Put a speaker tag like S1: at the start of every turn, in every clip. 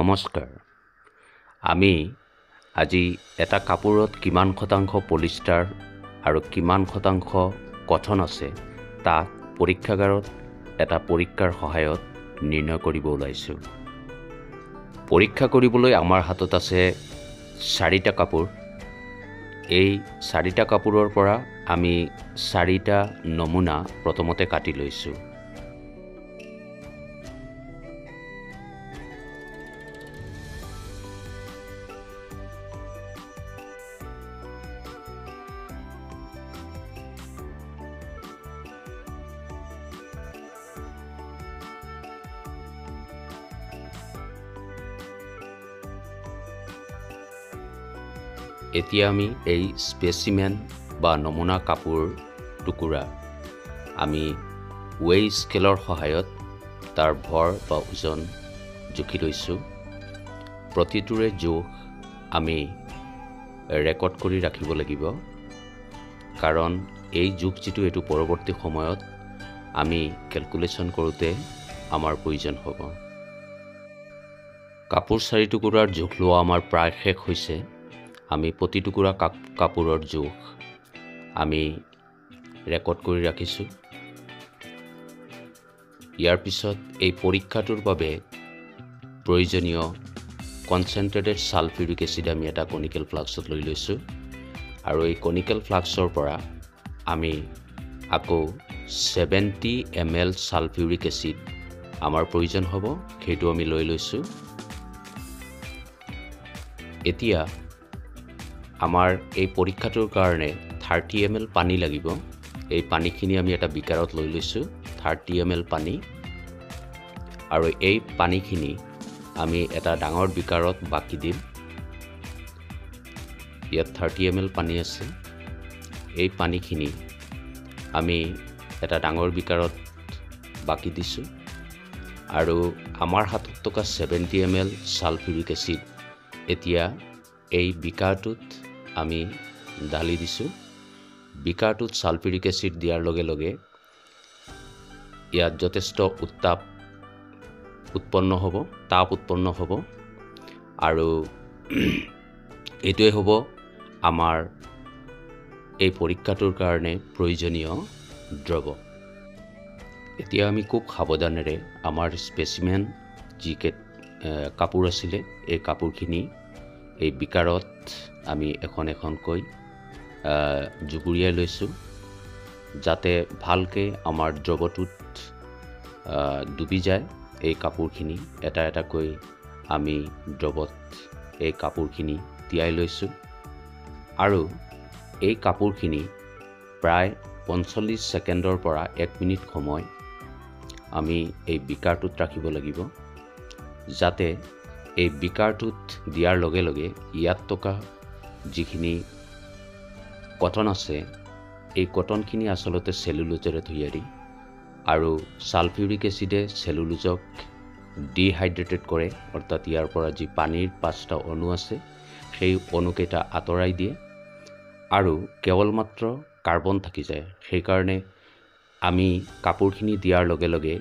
S1: নমস্কাৰ। আমি আজি এটা কাপোৰত কিমান শতাংশ পলিষ্টাৰ আৰু কিমান শতাংশ কটন আছে তাক পৰীক্ষাগাৰত এটা পৰীক্ষাৰ সহায়ত নিৰ্ণয় কৰিব ওলাইছোঁ। পৰীক্ষা কৰিবলৈ আমাৰ হাতত আছে 4টা কাপোৰ। এই 4টা কাপোৰৰ পৰা আমি 4টা নমুনা প্ৰথমতে কাটি লৈছোঁ। এতিয়া আমি এই স্পেচিমেন বা নমুনা কাপোৰ টুকুৰা আমি ৱে স্কেলৰ সহায়ত তাৰ ভৰ বা ওজন জুখি লৈছোঁ। প্ৰতিটোৰে জোখ আমি ৰেকৰ্ড কৰি ৰাখিব লাগিব, কাৰণ এই জোখ যিটো এইটো পৰৱৰ্তী সময়ত আমি কেলকুলেশ্যন কৰোঁতে আমাৰ প্ৰয়োজন হ'ব। কাপোৰ 4 টুকুৰাৰ জোখ লোৱা আমাৰ প্ৰায় শেষ হৈছে। আমি প্ৰতি টুকুৰা কাপোৰৰ জোখ আমি ৰেকৰ্ড কৰি ৰাখিছোঁ। ইয়াৰ পিছত এই পৰীক্ষাটোৰ বাবে প্ৰয়োজনীয় কনচেনট্ৰেটেড ছালফিউৰিক এচিড আমি এটা কনিকেল ফ্লাস্কত লৈ লৈছোঁ, আৰু এই কনিকেল ফ্লাস্কৰ পৰা আমি আকৌ 70 ml ছালফিউৰিক এচিড আমাৰ প্ৰয়োজন হ'ব, সেইটো আমি লৈ লৈছোঁ। এতিয়া আমাৰ এই পৰীক্ষাটোৰ কাৰণে 30 ml পানী লাগিব। এই পানীখিনি আমি এটা বিকাৰত লৈ লৈছোঁ, 30 ml পানী, আৰু এই পানীখিনি আমি এটা ডাঙৰ বিকাৰত বাকি দিম। ইয়াত 30 ml পানী আছে। এই পানীখিনি আমি এটা ডাঙৰ বিকাৰত বাকি দিছোঁ, আৰু আমাৰ হাতত থকা 70 ml ছালফিউৰিক এচিড এতিয়া এই বিকাৰটোত আমি ঢালি দিছোঁ। বিকাৰটোত ছালফিউৰিক এচিড দিয়াৰ লগে লগে ইয়াত যথেষ্ট তাপ উৎপন্ন হ'ব, আৰু এইটোৱে হ'ব আমাৰ এই পৰীক্ষাটোৰ কাৰণে প্ৰয়োজনীয় দ্ৰৱ। এতিয়া আমি খুব সাৱধানেৰে আমাৰ স্পেচিমেন যি কাপোৰ আছিলে এই কাপোৰখিনি এই বিকাৰত আমি এখন এখনকৈ জুবুৰিয়াই লৈছোঁ, যাতে ভালকৈ আমাৰ দ্ৰৱটোত ডুবি যায়। এই কাপোৰখিনি এটা এটাকৈ আমি দ্ৰৱত এই কাপোৰখিনি তিয়াই লৈছোঁ, আৰু এই কাপোৰখিনি প্ৰায় 45 ছেকেণ্ডৰ পৰা 1 মিনিট সময় আমি এই বিকাৰটোত ৰাখিব লাগিব, যাতে এই বিকাৰটোত দিয়াৰ লগে লগে ইয়াত থকা যিখিনি কটন আছে এই কটনখিনি আচলতে চেলুলোজেৰে তৈয়াৰী, আৰু ছালফিউৰিক এচিডে চেলুলোজক ডিহাইড্ৰেটেড কৰে, অৰ্থাৎ ইয়াৰ পৰা যি পানীৰ 5টা অণু আছে সেই অণুকেইটা আঁতৰাই দিয়ে, আৰু কেৱল মাত্ৰ কাৰ্বন থাকি যায়। সেইকাৰণে আমি কাপোৰখিনি দিয়াৰ লগে লগে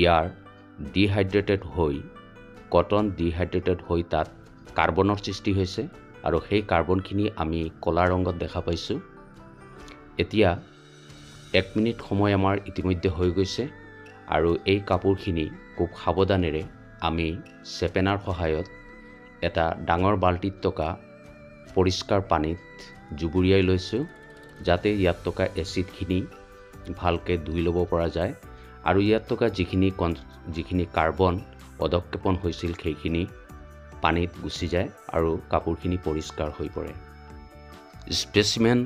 S1: ইয়াৰ কটন ডিহাইড্ৰেটেড হৈ তাত কাৰ্বনৰ সৃষ্টি হৈছে, আৰু সেই কাৰ্বনখিনি আমি ক'লা ৰঙত দেখা পাইছোঁ। এতিয়া 1 মিনিট সময় আমাৰ ইতিমধ্যে হৈ গৈছে, আৰু এই কাপোৰখিনি খুব সাৱধানেৰে আমি চেপেনাৰ সহায়ত এটা ডাঙৰ বাল্টিত থকা পৰিষ্কাৰ পানীত জুবুৰিয়াই লৈছোঁ, যাতে ইয়াত থকা এচিডখিনি ভালকৈ ধুই ল'ব পৰা যায়, আৰু ইয়াত থকা যিখিনি কাৰ্বন অধক্ষেপণ হৈছিল সেইখিনি পানীত গুচি যায়, আৰু কাপোৰখিনি পৰিষ্কাৰ হৈ পৰে। স্পেচিমেন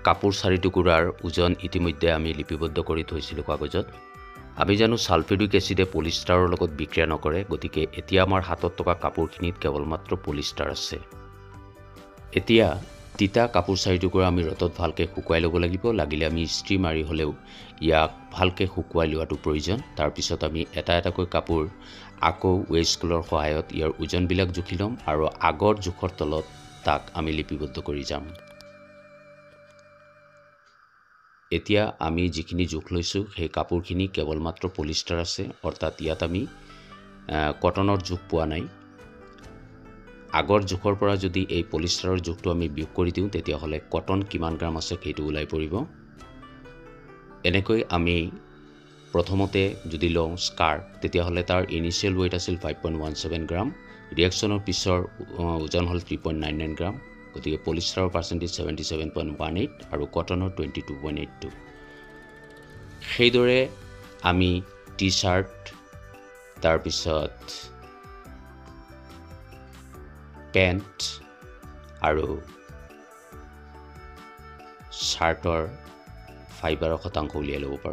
S1: কাপোৰ 4 টুকুৰাৰ ওজন ইতিমধ্যে আমি লিপিবদ্ধ কৰি থৈছিলোঁ কাগজত। আমি জানো ছালফিউৰিক এচিডে পলিষ্টাৰৰ লগত বিক্ৰিয়া নকৰে, গতিকে এতিয়া আমাৰ হাতত থকা কাপোৰখিনিত কেৱল মাত্ৰ পলিষ্টাৰ আছে। এতিয়া তিতা কাপোৰ 4 টুকুৰা আমি ৰ'দত ভালকৈ শুকুৱাই ল'ব লাগিব। লাগিলে আমি ইস্ত্ৰি মাৰি হ'লেও ইয়াক ভালকৈ শুকুৱাই লোৱাটো প্ৰয়োজন। তাৰপিছত আমি এটা এটাকৈ কাপোৰ আকৌ ৱে স্কেলৰ সহায়ত ইয়াৰ ওজনবিলাক জুখি ল'ম, আৰু আগৰ জোখৰ তলত তাক আমি লিপিবদ্ধ কৰি যাম। এতিয়া আমি যিখিনি জোখ লৈছোঁ সেই কাপোৰখিনি কেৱল মাত্ৰ পলিষ্টাৰ আছে, অৰ্থাৎ ইয়াত আমি কটনৰ জোখ পোৱা নাই। আগৰ জোখৰ পৰা যদি এই পলিষ্টাৰৰ জোখটো আমি বিয়োগ কৰি দিওঁ তেতিয়াহ'লে কটন কিমান গ্ৰাম আছে সেইটো ওলাই পৰিব। এনেকৈ আমি প্ৰথমতে যদি লওঁ স্কাৰ্ট তেতিয়াহ'লে তাৰ ইনিচিয়েল ৱেইট আছিল 5.17 গ্ৰাম, ৰিয়েকশ্যনৰ পিছৰ ওজন হ'ল 3.99 গ্ৰাম, গতিকে পলিষ্টাৰৰ পাৰ্চেণ্টেজ 77.18 আৰু কটনৰ 22.82। সেইদৰে আমি টি চাৰ্ট, তাৰপিছত পেণ্ট আৰু শ্বাৰ্টৰ ফাইবাৰৰ শতাংশ উলিয়াই ল'ব পাৰোঁ।